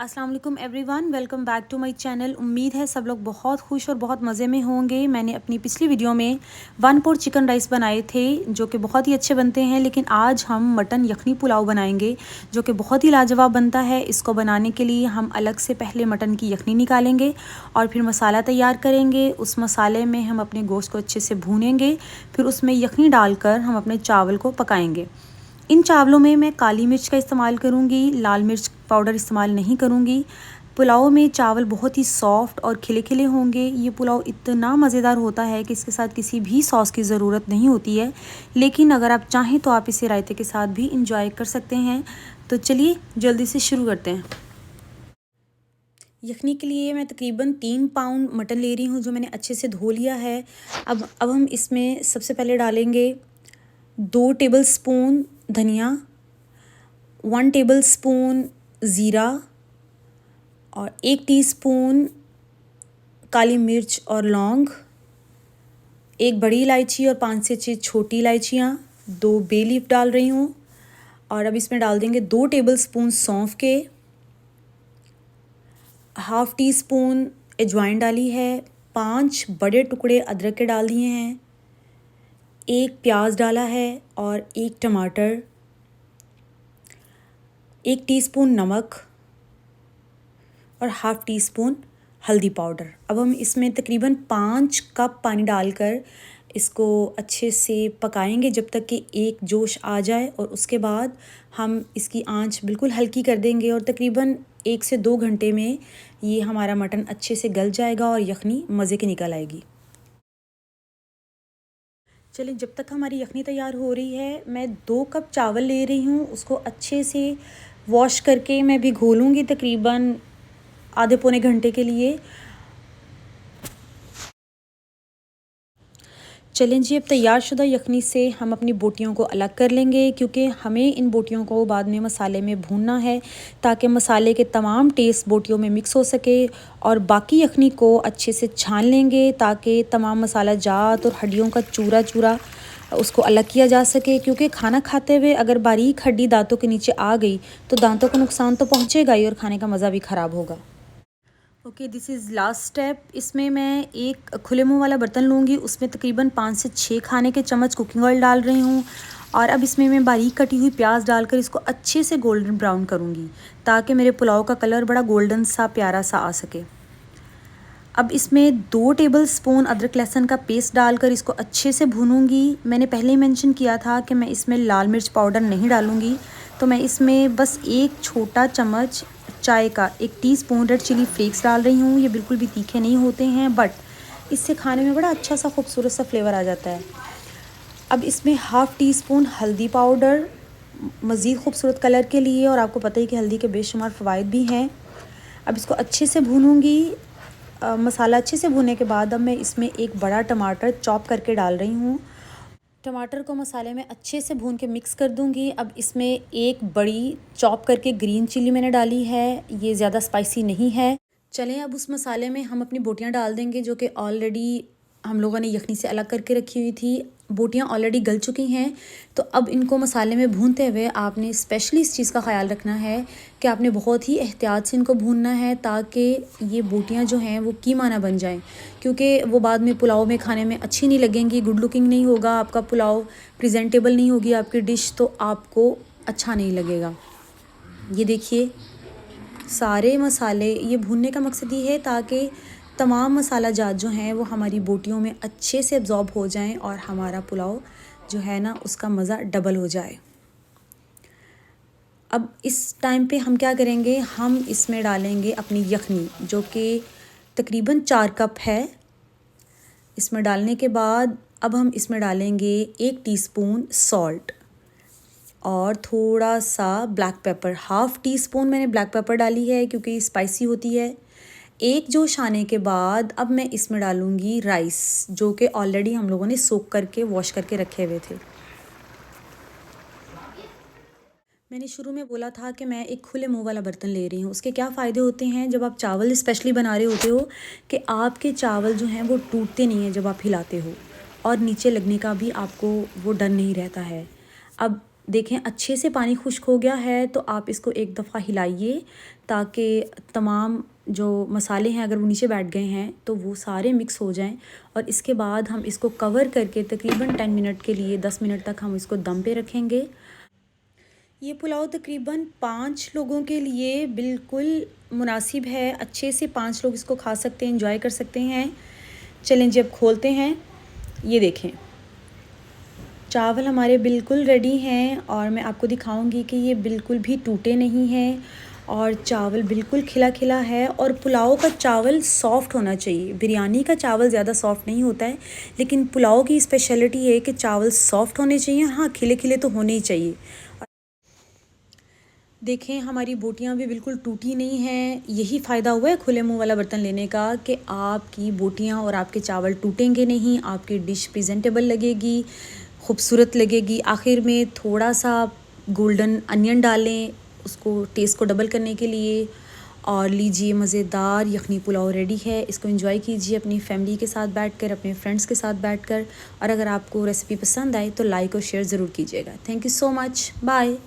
अस्सलाम वालेकुम everyone, welcome back to my channel. उम्मीद है सब लोग बहुत खुश और बहुत मज़े में होंगे। मैंने अपनी पिछली वीडियो में 1 पोट चिकन राइस बनाए थे जो कि बहुत ही अच्छे बनते हैं, लेकिन आज हम मटन यखनी पुलाव बनाएंगे जो कि बहुत ही लाजवाब बनता है। इसको बनाने के लिए हम अलग से पहले मटन की यखनी निकालेंगे और फिर मसाला तैयार करेंगे। उस मसाले में हम अपने गोश्त को अच्छे से भूनेंगे, फिर उसमें यखनी डालकर हम अपने चावल को पकाएंगे। इन चावलों में मैं काली मिर्च का इस्तेमाल करूँगी, लाल मिर्च पाउडर इस्तेमाल नहीं करूँगी। पुलाव में चावल बहुत ही सॉफ़्ट और खिले खिले होंगे। ये पुलाव इतना मज़ेदार होता है कि इसके साथ किसी भी सॉस की ज़रूरत नहीं होती है, लेकिन अगर आप चाहें तो आप इसे रायते के साथ भी इंजॉय कर सकते हैं। तो चलिए जल्दी से शुरू करते हैं। यखनी के लिए मैं तकरीबन 3 पाउंड मटन ले रही हूँ जो मैंने अच्छे से धो लिया है। अब हम इसमें सबसे पहले डालेंगे 2 टेबल स्पून धनिया, 1 टेबल स्पून ज़ीरा और 1 टीस्पून काली मिर्च और लौंग, 1 बड़ी इलायची और 5 से 6 छोटी इलायचियाँ, 2 बे लीफ डाल रही हूँ। और अब इसमें डाल देंगे 2 टेबल स्पून सौंफ के, हाफ़ टी स्पून अजवाइन डाली है, 5 बड़े टुकड़े अदरक के डाल दिए हैं, 1 प्याज डाला है और 1 टमाटर, 1 टीस्पून नमक और हाफ़ टी स्पून हल्दी पाउडर। अब हम इसमें तकरीबन 5 कप पानी डालकर इसको अच्छे से पकाएंगे जब तक कि एक जोश आ जाए, और उसके बाद हम इसकी आंच बिल्कुल हल्की कर देंगे और तकरीबन 1 से 2 घंटे में ये हमारा मटन अच्छे से गल जाएगा और यखनी मज़े की निकल आएगी। चलिए, जब तक हमारी यखनी तैयार हो रही है, मैं 2 कप चावल ले रही हूँ। उसको अच्छे से वॉश करके मैं भिगो लूँगी तकरीबन आधे पौने घंटे के लिए। चलें जी, अब तैयार शुदा यखनी से हम अपनी बोटियों को अलग कर लेंगे, क्योंकि हमें इन बोटियों को बाद में मसाले में भूनना है ताकि मसाले के तमाम टेस्ट बोटियों में मिक्स हो सके। और बाकी यखनी को अच्छे से छान लेंगे ताकि तमाम मसाला जात और हड्डियों का चूरा चूरा उसको अलग किया जा सके, क्योंकि खाना खाते हुए अगर बारीक हड्डी दांतों के नीचे आ गई तो दांतों को नुकसान तो पहुँचेगा ही और खाने का मज़ा भी ख़राब होगा। Okay, this is last step. इसमें मैं एक खुले मुंह वाला बर्तन लूँगी, उसमें तकरीबन 5 से 6 खाने के चम्मच कुकिंग ऑयल डाल रही हूँ। और अब इसमें मैं बारीक कटी हुई प्याज डालकर इसको अच्छे से गोल्डन ब्राउन करूँगी ताकि मेरे पुलाव का कलर बड़ा गोल्डन सा प्यारा सा आ सके। अब इसमें 2 टेबल स्पून अदरक लहसुन का पेस्ट डालकर इसको अच्छे से भूनूंगी। मैंने पहले ही मेंशन किया था कि मैं इसमें लाल मिर्च पाउडर नहीं डालूँगी, तो मैं इसमें बस 1 छोटा चम्मच चाय का 1 टीस्पून रेड चिली फ्लेक्स डाल रही हूँ। ये बिल्कुल भी तीखे नहीं होते हैं, बट इससे खाने में बड़ा अच्छा सा खूबसूरत सा फ्लेवर आ जाता है। अब इसमें हाफ़ टी स्पून हल्दी पाउडर मज़ीद खूबसूरत कलर के लिए, और आपको पता ही कि हल्दी के बेशुमार फ़वाइद भी हैं। अब इसको अच्छे से भूनूंगी। मसाला अच्छे से भूनने के बाद अब मैं इसमें 1 बड़ा टमाटर चॉप करके डाल रही हूँ। टमाटर को मसाले में अच्छे से भून के मिक्स कर दूंगी। अब इसमें 1 बड़ी चॉप करके ग्रीन चिली मैंने डाली है, ये ज़्यादा स्पाइसी नहीं है। चलें, अब उस मसाले में हम अपनी बोटियां डाल देंगे जो कि ऑलरेडी हम लोगों ने यखनी से अलग करके रखी हुई थी। बोटियां ऑलरेडी गल चुकी हैं, तो अब इनको मसाले में भूनते हुए आपने स्पेशली इस चीज़ का ख्याल रखना है कि आपने बहुत ही एहतियात से इनको भूनना है ताकि ये बोटियां जो हैं वो कीमा ना बन जाएं, क्योंकि वो बाद में पुलाव में खाने में अच्छी नहीं लगेंगी, गुड लुकिंग नहीं होगा आपका पुलाव, प्रेजेंटेबल नहीं होगी आपकी डिश, तो आपको अच्छा नहीं लगेगा। ये देखिए, सारे मसाले, ये भूनने का मकसद ये है ताकि तमाम मसाला जात जो हैं वो हमारी बोटियों में अच्छे से अब्ज़ॉर्ब हो जाएं और हमारा पुलाव जो है ना उसका मज़ा डबल हो जाए। अब इस टाइम पे हम क्या करेंगे, हम इसमें डालेंगे अपनी यखनी जो कि तकरीबन 4 कप है। इसमें डालने के बाद अब हम इसमें डालेंगे 1 टीस्पून सॉल्ट और थोड़ा सा black pepper, half tea spoon मैंने ब्लैक पेपर डाली है क्योंकि स्पाइसी होती है। एक जोश आने के बाद अब मैं इसमें डालूँगी राइस जो कि ऑलरेडी हम लोगों ने सोक करके वॉश करके रखे हुए थे। मैंने शुरू में बोला था कि मैं एक खुले मुंह वाला बर्तन ले रही हूँ। उसके क्या फ़ायदे होते हैं जब आप चावल स्पेशली बना रहे होते हो कि आपके चावल जो हैं वो टूटते नहीं हैं जब आप हिलाते हो, और नीचे लगने का भी आपको वो डर नहीं रहता है। अब देखें अच्छे से पानी खुश्क हो गया है, तो आप इसको एक दफ़ा हिलाइए ताकि तमाम जो मसाले हैं अगर वो नीचे बैठ गए हैं तो वो सारे मिक्स हो जाएं। और इसके बाद हम इसको कवर करके तकरीबन 10 मिनट के लिए 10 मिनट तक हम इसको दम पे रखेंगे। ये पुलाव तकरीबन 5 लोगों के लिए बिल्कुल मुनासिब है। अच्छे से 5 लोग इसको खा सकते हैं, एंजॉय कर सकते हैं। चलें जी अब खोलते हैं। ये देखें चावल हमारे बिल्कुल रेडी हैं और मैं आपको दिखाऊंगी कि ये बिल्कुल भी टूटे नहीं हैं और चावल बिल्कुल खिला खिला है। और पुलाव का चावल सॉफ़्ट होना चाहिए। बिरयानी का चावल ज़्यादा सॉफ़्ट नहीं होता है, लेकिन पुलाव की स्पेशलिटी है कि चावल सॉफ़्ट होने चाहिए। हाँ, खिले खिले तो होने ही चाहिए। देखें हमारी बोटियां भी बिल्कुल टूटी नहीं हैं। यही फ़ायदा हुआ है खुले मुंह वाला बर्तन लेने का कि आपकी बोटियां और आपके चावल टूटेंगे नहीं, आपकी डिश प्रेजेंटेबल लगेगी, खूबसूरत लगेगी। आखिर में थोड़ा सा गोल्डन अनियन डालें उसको टेस्ट को डबल करने के लिए। और लीजिए मज़ेदार यखनी पुलाव रेडी है। इसको एंजॉय कीजिए अपनी फैमिली के साथ बैठकर, अपने फ्रेंड्स के साथ बैठकर। और अगर आपको रेसिपी पसंद आए तो लाइक और शेयर ज़रूर कीजिएगा। Thank you so much, bye.